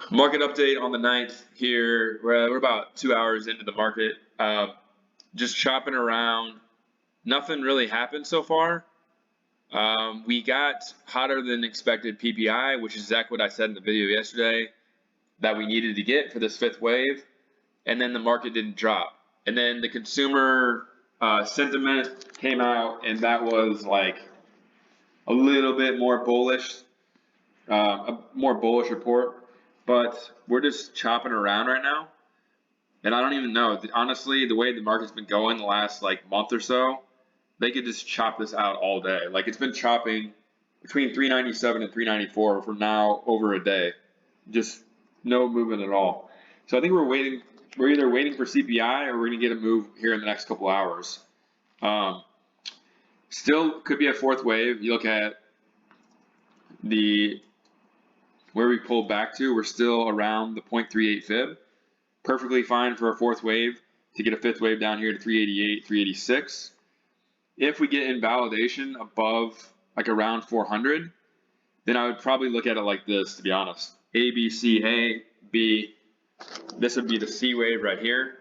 Market update on the 9th here. We're about 2 hours into the market. Just chopping around. Nothing really happened so far. We got hotter than expected PPI, which is exactly what I said in the video yesterday that we needed to get for this fifth wave. And then the market didn't drop. And then the consumer sentiment came out, and that was like a little bit more bullish, a more bullish report. But we're just chopping around right now. And I don't even know. Honestly, the way the market's been going the last like month or so, they could just chop this out all day. Like it's been chopping between 397 and 394 for now over a day. Just no movement at all. So I think we're waiting. We're either waiting for CPI or we're going to get a move here in the next couple hours. Still could be a fourth wave. You look at the where we pulled back to, we're still around the 0.38 fib. Perfectly fine for a fourth wave to get a fifth wave down here to 388, 386. If we get invalidation above like around 400, then I would probably look at it like this, to be honest. A, B, C, A, B. This would be the C wave right here.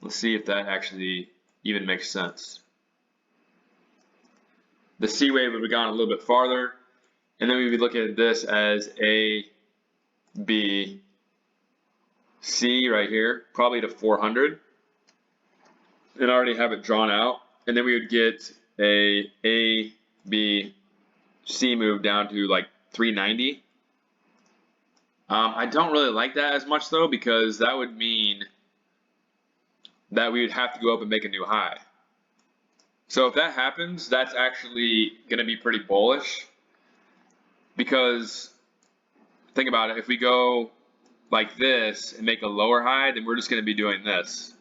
Let's see if that actually even makes sense. The C wave would have gone a little bit farther. And then we would look at this as A, B, C right here, probably to 400. And I already have it drawn out. And then we would get a B, C move down to like 390. I don't really like that as much though, because that would mean that we would have to go up and make a new high. So if that happens, that's actually going to be pretty bullish. Because think about it, if we go like this and make a lower high, then we're just going to be doing this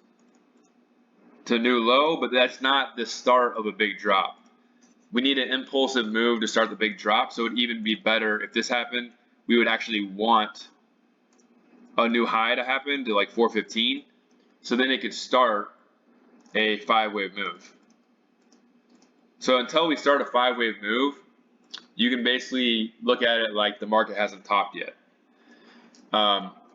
to new low, but that's not the start of a big drop. We need an impulsive move to start the big drop, so it would even be better if this happened. We would actually want a new high to happen to like 415, so then it could start a 5-wave move. So until we start a 5-wave move, you can basically look at it like the market hasn't topped yet.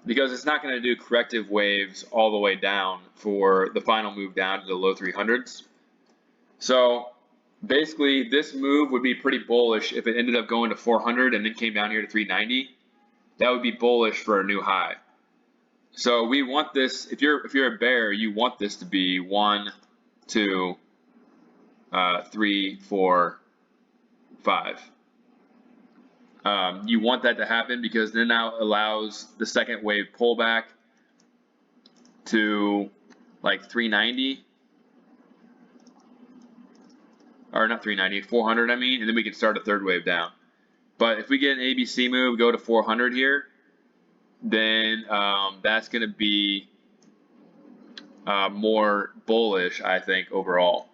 Because it's not going to do corrective waves all the way down for the final move down to the low 300s. So basically this move would be pretty bullish if it ended up going to 400 and then came down here to 390. That would be bullish for a new high. So we want this, if you're a bear, you want this to be 1, 2, 3, 4, 5. You want that to happen because then that allows the second wave pullback to like 390, or not 390, 400 I mean, and then we can start a third wave down. But if we get an ABC move, go to 400 here, then that's going to be more bullish, I think, overall.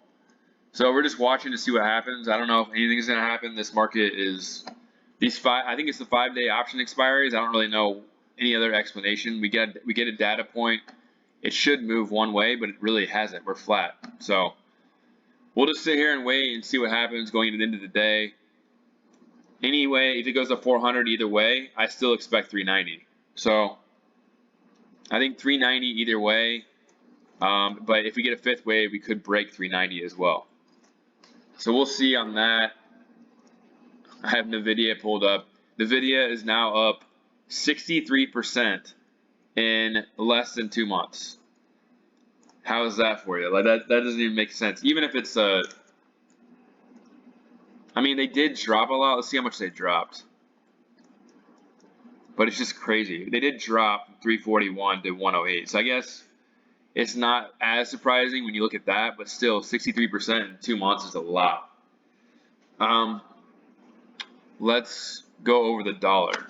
So we're just watching to see what happens. I don't know if anything's going to happen. This market is... I think it's the 5-day option expiries. I don't really know any other explanation. We get a data point. It should move one way, but it really hasn't. We're flat. So we'll just sit here and wait and see what happens going to the end of the day. Anyway, if it goes to 400 either way, I still expect 390. So I think 390 either way. But if we get a fifth wave, we could break 390 as well. So we'll see on that. I have NVIDIA pulled up. NVIDIA is now up 63% in less than 2 months. How is that for you? Like that doesn't even make sense. Even if it's a... I mean, they did drop a lot. Let's see how much they dropped. But it's just crazy. They did drop from 341 to 108. So I guess it's not as surprising when you look at that, but still 63% in 2 months is a lot. Let's go over the dollar.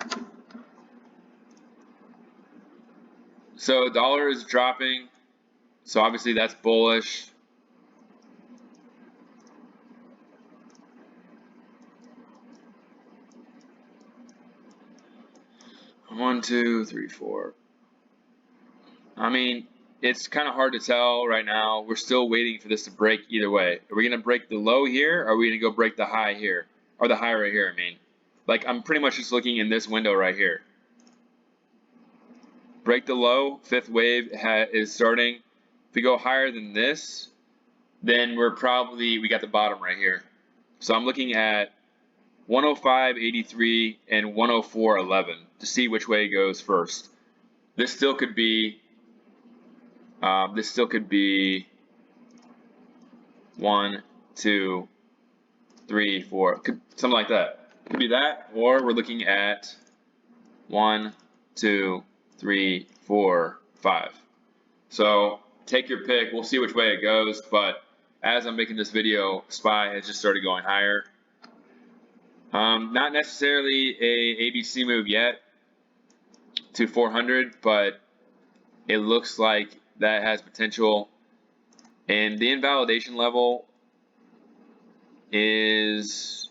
So dollar is dropping. So obviously that's bullish. One, two, three, four. I mean, it's kind of hard to tell right now. We're still waiting for this to break either way. Are we going to break the low here? Or are we going to go break the high here? Or the high right here, I mean. Like, I'm pretty much just looking in this window right here. break the low, fifth wave is starting. If we go higher than this, then we got the bottom right here. So I'm looking at 105.83 and 104.11 to see which way it goes first. This still could be 1, 2, 3, 4, something like that. Could be that, or we're looking at 1, 2, 3, 4, 5. So take your pick. We'll see which way it goes, but as I'm making this video, SPY has just started going higher. Not necessarily a ABC move yet to 400, but it looks like that has potential. And the invalidation level is,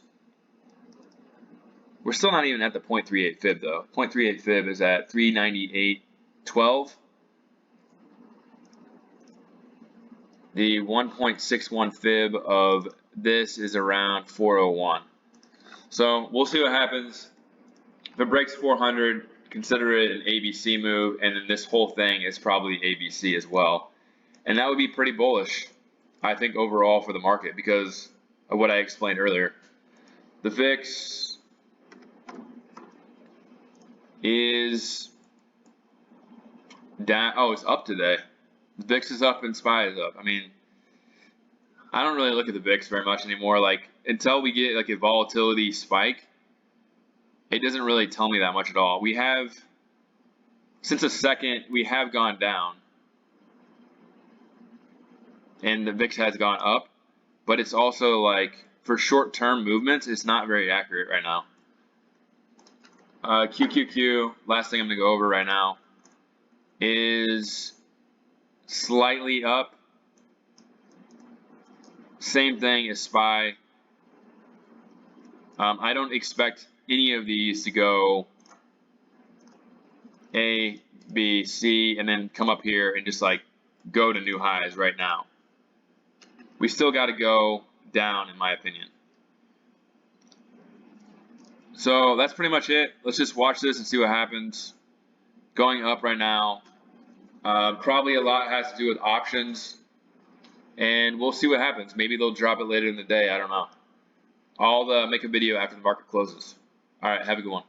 we're still not even at the 0.38 fib though. 0.38 fib is at 398.12. The 1.61 fib of this is around 401. So we'll see what happens. If it breaks 400, consider it an ABC move, and then this whole thing is probably ABC as well. And that would be pretty bullish, I think, overall for the market because of what I explained earlier. The VIX is down. Oh, it's up today. The VIX is up and SPY is up. I mean, I don't really look at the VIX very much anymore. Like, until we get like a volatility spike, it doesn't really tell me that much at all. We have, since a second, we have gone down. And the VIX has gone up, but it's also like, for short-term movements, it's not very accurate right now. QQQ, last thing I'm going to go over right now, is slightly up. Same thing as SPY. I don't expect any of these to go A, B, C, and then come up here and just like go to new highs right now. We still got to go down, in my opinion. So that's pretty much it. Let's just watch this and see what happens. Going up right now. Probably a lot has to do with options. And we'll see what happens. Maybe they'll drop it later in the day. I don't know. I'll make a video after the market closes. All right, have a good one.